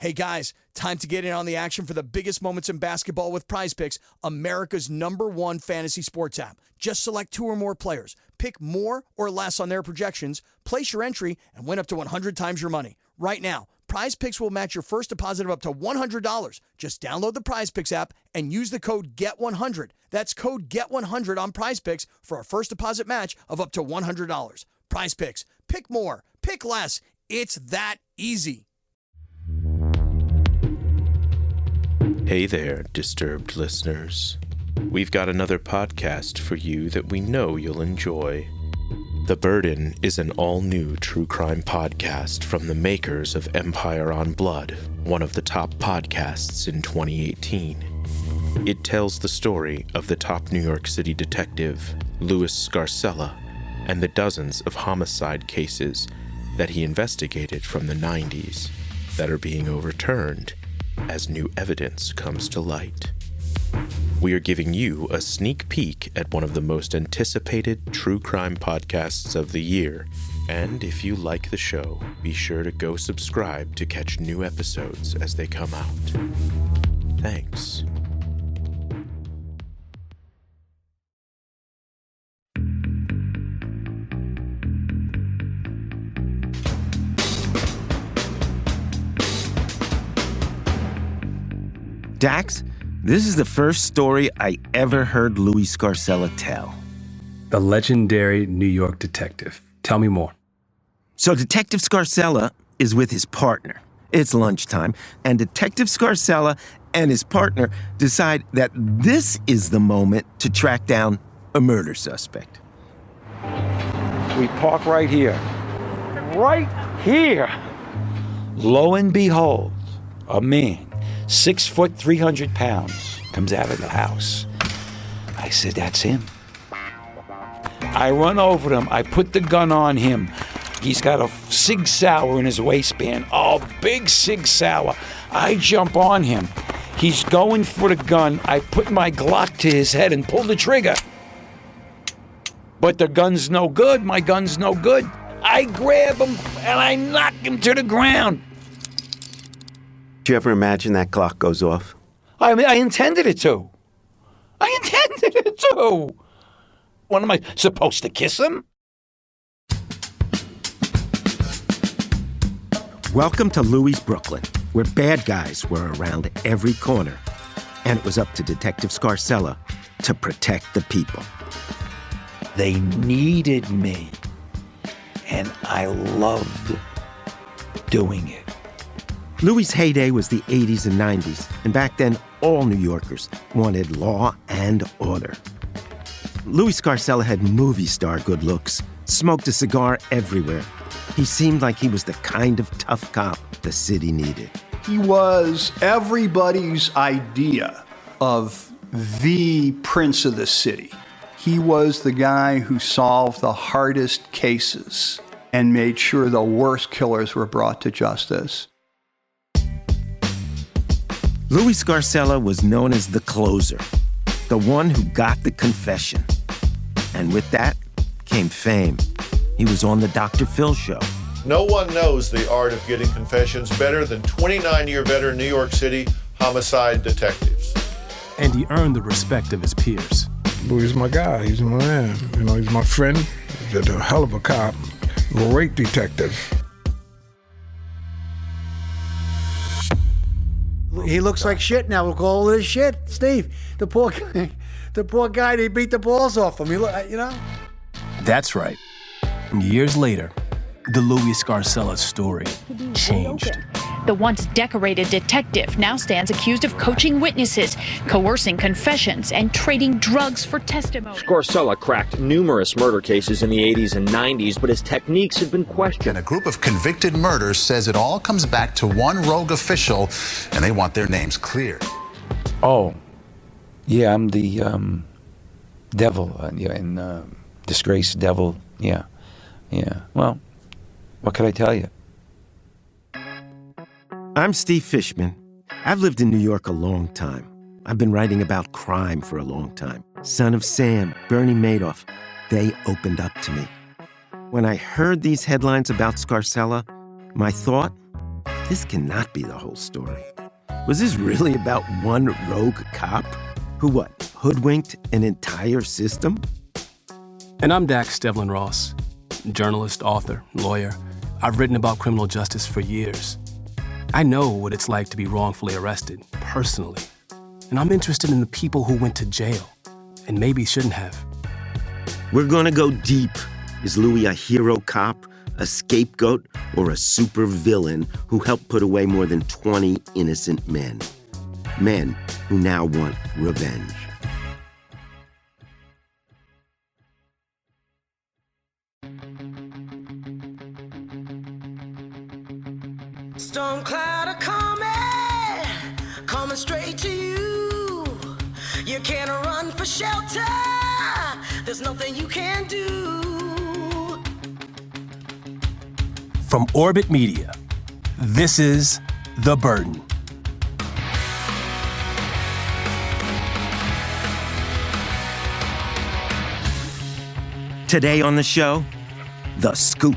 Hey guys, time to get in on the action for the biggest moments in basketball with Prize Picks, America's #1 fantasy sports app. Just select 2 or more players, pick more or less on their projections, place your entry, and win up to 100 times your money. Right now, Prize Picks will match your first deposit of up to $100. Just download the Prize Picks app and use the code GET100. That's code GET100 on Prize Picks for a first deposit match of up to $100. Prize Picks. Pick more. Pick less. It's that easy. Hey there, disturbed listeners. We've got another podcast for you that we know you'll enjoy. The Burden is an all-new true crime podcast from the makers of Empire on Blood, one of the top podcasts in 2018. It tells the story of the top New York City detective, Louis Scarcella, and the dozens of homicide cases that he investigated from the 90s that are being overturned as new evidence comes to light. We are giving you a sneak peek at one of the most anticipated true crime podcasts of the year. And if you like the show, be sure to go subscribe to catch new episodes as they come out. Thanks. Dax, this is the first story I ever heard Louis Scarcella tell. The legendary New York detective. Tell me more. So Detective Scarcella is with his partner. It's lunchtime, and Detective Scarcella and his partner decide that this is the moment to track down a murder suspect. We park right here. Right here. Lo and behold, a man, 6 foot, 300 pounds, comes out of the house. I said, that's him. I run over to him. I put the gun on him. He's got a Sig Sauer in his waistband. Oh, big Sig Sauer. I jump on him. He's going for the gun. I put my Glock to his head and pull the trigger. But the gun's no good. My gun's no good. I grab him and I knock him to the ground. Did you ever imagine that Glock goes off? I mean, I intended it to. What am I supposed to kiss him? Welcome to Louis' Brooklyn, where bad guys were around every corner. And it was up to Detective Scarcella to protect the people. They needed me, and I loved doing it. Louis' heyday was the 80s and 90s, and back then, all New Yorkers wanted law and order. Louis Scarcella had movie star good looks, smoked a cigar everywhere. He seemed like he was the kind of tough cop the city needed. He was everybody's idea of the prince of the city. He was the guy who solved the hardest cases and made sure the worst killers were brought to justice. Louis Scarcella was known as the closer, the one who got the confession. And with that came fame. He was on the Dr. Phil show. No one knows the art of getting confessions better than 29-year veteran New York City homicide detectives. And he earned the respect of his peers. Louis is my guy. He's my man. He's my friend. He's a hell of a cop. Great detective. He looks like shit now. We'll call it shit. Steve, the poor guy, they beat the balls off him. That's right. Years later, the Louis Scarcella story changed. The once decorated detective now stands accused of coaching witnesses, coercing confessions, and trading drugs for testimony. Scarcella cracked numerous murder cases in the 80s and 90s, but his techniques have been questioned. And a group of convicted murderers says it all comes back to one rogue official, and they want their names cleared. Oh, yeah, I'm the devil, disgraced devil, yeah. Well, what could I tell you? I'm Steve Fishman. I've lived in New York a long time. I've been writing about crime for a long time. Son of Sam, Bernie Madoff, they opened up to me. When I heard these headlines about Scarcella, my thought, This cannot be the whole story. Was this really about one rogue cop who, hoodwinked an entire system? And I'm Dax Devlin Ross, journalist, author, lawyer. I've written about criminal justice for years. I know what it's like to be wrongfully arrested, personally. And I'm interested in the people who went to jail and maybe shouldn't have. We're gonna go deep. Is Louis a hero cop, a scapegoat, or a super villain who helped put away more than 20 innocent men? Men who now want revenge. Storm cloud coming straight to you. You can't run for shelter. There's nothing you can do. From Orbit Media, this is The Burden. Today on the show, The Scoop.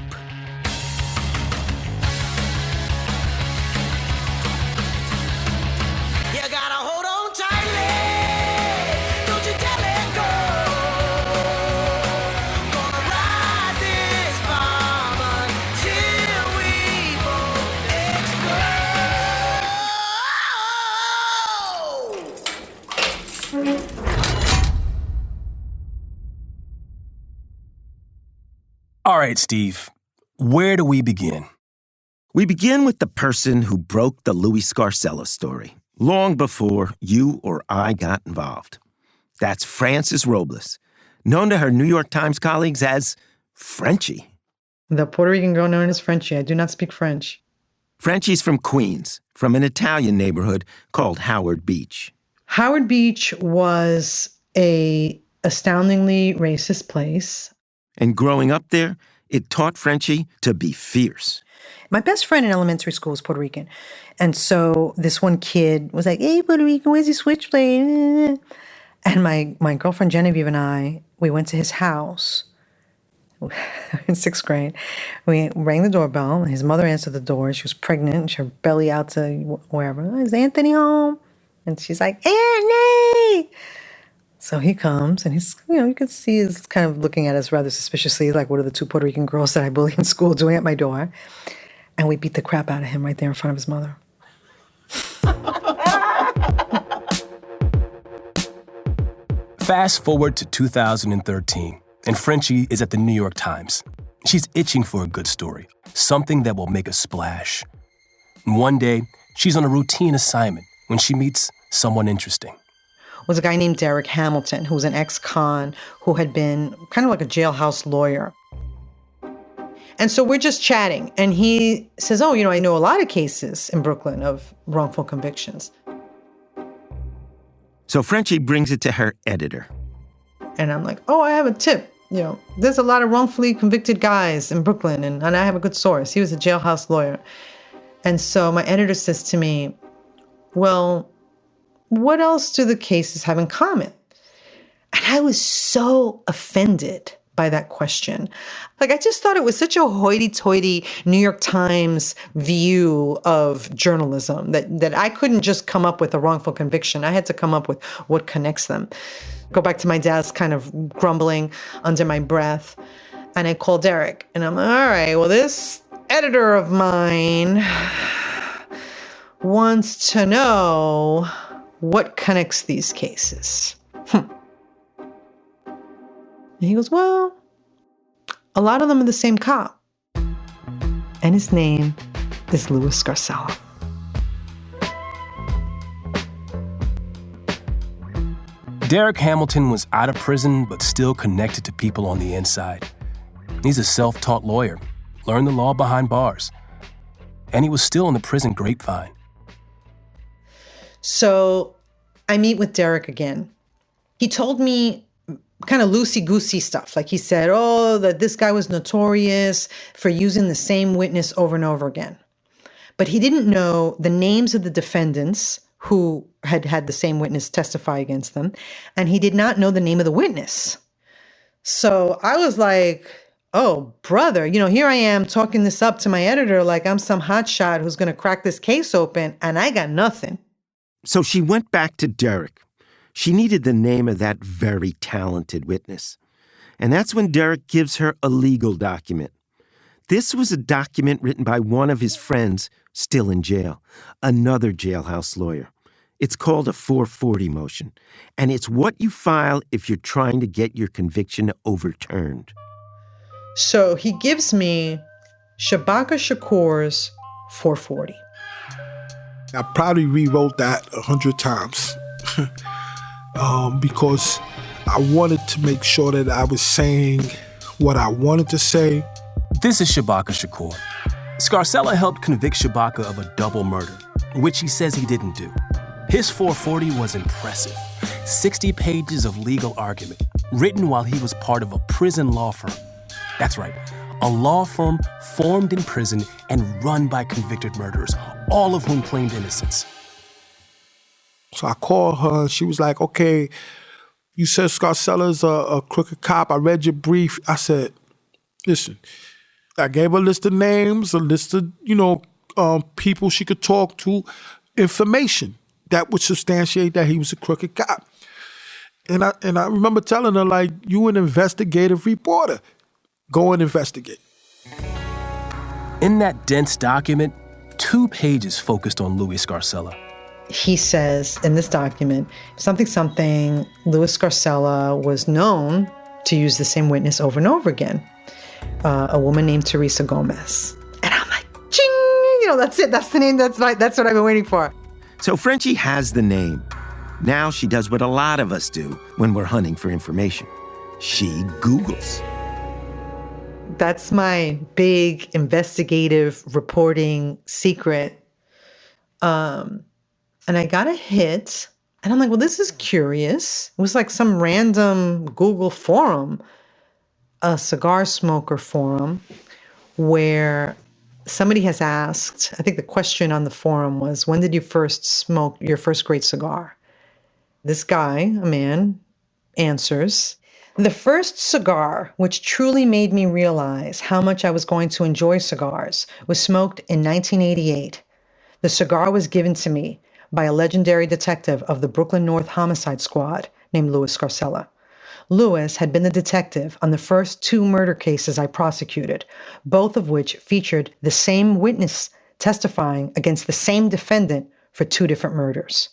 All right, Steve, where do we begin? We begin with the person who broke the Louis Scarcella story, long before you or I got involved. That's Frances Robles, known to her New York Times colleagues as Frenchie. The Puerto Rican girl known as Frenchie. I do not speak French. Frenchie's from Queens, from an Italian neighborhood called Howard Beach. Howard Beach was a astoundingly racist place. And growing up there, it taught Frenchie to be fierce. My best friend in elementary school was Puerto Rican. And so this one kid was like, hey, Puerto Rican, where's your switchblade? And my girlfriend Genevieve and I, we went to his house in 6th grade. We rang the doorbell. His mother answered the door. She was pregnant. She had her belly out to wherever. Is Anthony home? And she's like, Anthony! So he comes, and he's, you can see he's kind of looking at us rather suspiciously, like, what are the two Puerto Rican girls that I bully in school doing at my door? And we beat the crap out of him right there in front of his mother. Fast forward to 2013, and Frenchie is at the New York Times. She's itching for a good story, something that will make a splash. And one day, she's on a routine assignment when she meets someone interesting. Was a guy named Derek Hamilton, who was an ex-con who had been kind of like a jailhouse lawyer. And so we're just chatting, and he says, oh, I know a lot of cases in Brooklyn of wrongful convictions. So Frenchie brings it to her editor. And I'm like, oh, I have a tip. There's a lot of wrongfully convicted guys in Brooklyn, and I have a good source. He was a jailhouse lawyer. And so my editor says to me, well, what else do the cases have in common? And I was so offended by that question. I just thought it was such a hoity-toity New York Times view of journalism that I couldn't just come up with a wrongful conviction. I had to come up with what connects them. Go back to my desk, kind of grumbling under my breath. And I call Derek, and I'm like, all right, well, this editor of mine wants to know what connects these cases. And he goes, well, a lot of them are the same cop. And his name is Louis Scarcella. Derek Hamilton was out of prison, but still connected to people on the inside. He's a self-taught lawyer, learned the law behind bars. And he was still in the prison grapevine. So I meet with Derek again. He told me kind of loosey-goosey stuff. Like he said, that this guy was notorious for using the same witness over and over again. But he didn't know the names of the defendants who had had the same witness testify against them. And he did not know the name of the witness. So I was like, oh, brother, here I am talking this up to my editor like I'm some hotshot who's going to crack this case open, and I got nothing. So she went back to Derek. She needed the name of that very talented witness. And that's when Derek gives her a legal document. This was a document written by one of his friends still in jail, another jailhouse lawyer. It's called a 440 motion, and it's what you file if you're trying to get your conviction overturned. So he gives me Shabaka Shakur's 440. I probably rewrote that 100 times because I wanted to make sure that I was saying what I wanted to say. This is Shabaka Shakur. Scarcella helped convict Shabaka of a double murder, which he says he didn't do. His 440 was impressive. 60 pages of legal argument, written while he was part of a prison law firm. That's right, a law firm formed in prison and run by convicted murderers, all of whom claimed innocence. So I called her, and she was like, okay, you said Scarcella's a crooked cop. I read your brief. I said, listen, I gave her a list of names, a list of, people she could talk to, information that would substantiate that he was a crooked cop. And I remember telling her, like, you an investigative reporter. Go and investigate. In that dense document, 2 pages focused on Louis Scarcella. He says in this document, something, Louis Scarcella was known to use the same witness over and over again. A woman named Teresa Gomez. And I'm like, ching, that's it. That's the name. That's what I've been waiting for. So Frenchie has the name. Now she does what a lot of us do when we're hunting for information. She Googles. That's my big investigative reporting secret. And I got a hit, and I'm like, well, this is curious. It was like some random Google forum, a cigar smoker forum, where somebody has asked, I think the question on the forum was, when did you first smoke your first great cigar? This guy, a man, answers, the first cigar which truly made me realize how much I was going to enjoy cigars was smoked in 1988. The cigar was given to me by a legendary detective of the Brooklyn North Homicide Squad named Louis Scarcella. Louis had been the detective on the first 2 murder cases I prosecuted, both of which featured the same witness testifying against the same defendant for 2 different murders.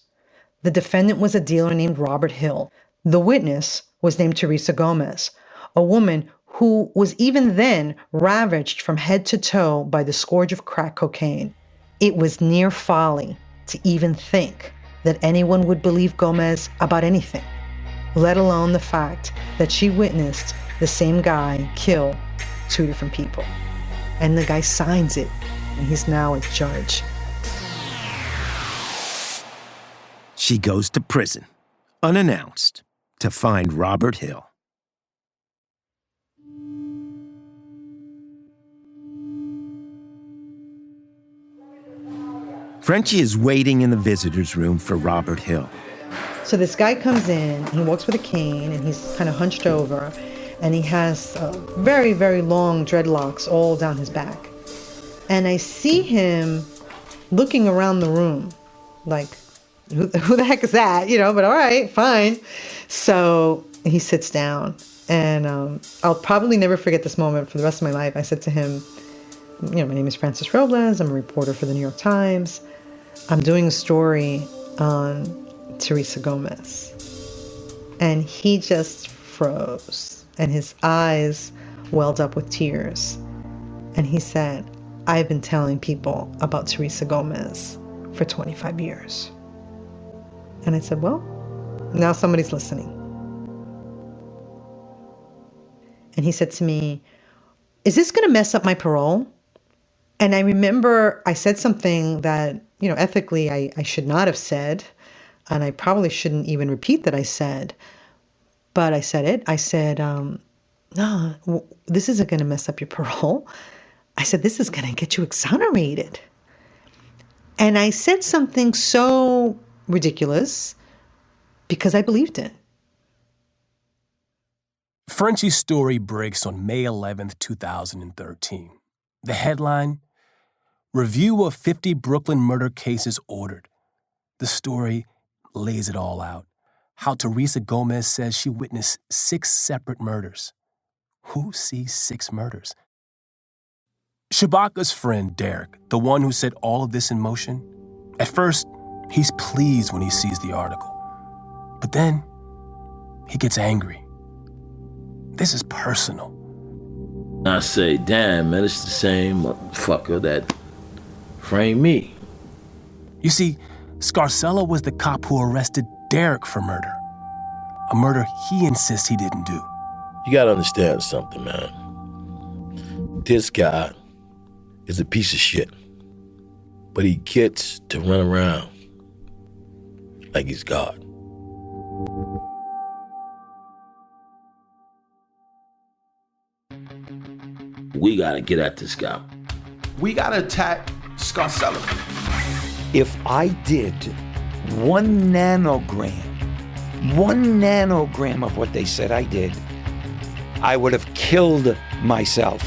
The defendant was a dealer named Robert Hill. The witness was named Teresa Gomez, a woman who was even then ravaged from head to toe by the scourge of crack cocaine. It was near folly to even think that anyone would believe Gomez about anything, let alone the fact that she witnessed the same guy kill 2 different people. And the guy signs it, and he's now a judge. She goes to prison, unannounced, to find Robert Hill. Frenchie is waiting in the visitor's room for Robert Hill. So this guy comes in, he walks with a cane, and he's kind of hunched over, and he has very, very long dreadlocks all down his back. And I see him looking around the room, like, who the heck is that? But all right, fine. So he sits down, and I'll probably never forget this moment for the rest of my life. I said to him, my name is Francis Robles. I'm a reporter for the New York Times. I'm doing a story on Teresa Gomez. And he just froze, and his eyes welled up with tears. And he said, I've been telling people about Teresa Gomez for 25 years. And I said, well, now somebody's listening. And he said to me, is this going to mess up my parole? And I remember I said something that, ethically I should not have said. And I probably shouldn't even repeat that I said. But I said it. I said, no, this isn't going to mess up your parole. I said, this is going to get you exonerated. And I said something so ridiculous because I believed it. Frenchie's story breaks on May 11th, 2013. The headline, Review of 50 Brooklyn Murder Cases Ordered. The story lays it all out. How Teresa Gomez says she witnessed 6 separate murders. Who sees 6 murders? Shabaka's friend, Derek, the one who set all of this in motion, at first, he's pleased when he sees the article. But then, he gets angry. This is personal. I say, damn, man, it's the same motherfucker that framed me. You see, Scarcella was the cop who arrested Derek for murder. A murder he insists he didn't do. You gotta understand something, man. This guy is a piece of shit. But he gets to run around like he's God. We gotta get at this guy. We gotta attack Scarcella. If I did 1 nanogram of what they said I did, I would have killed myself.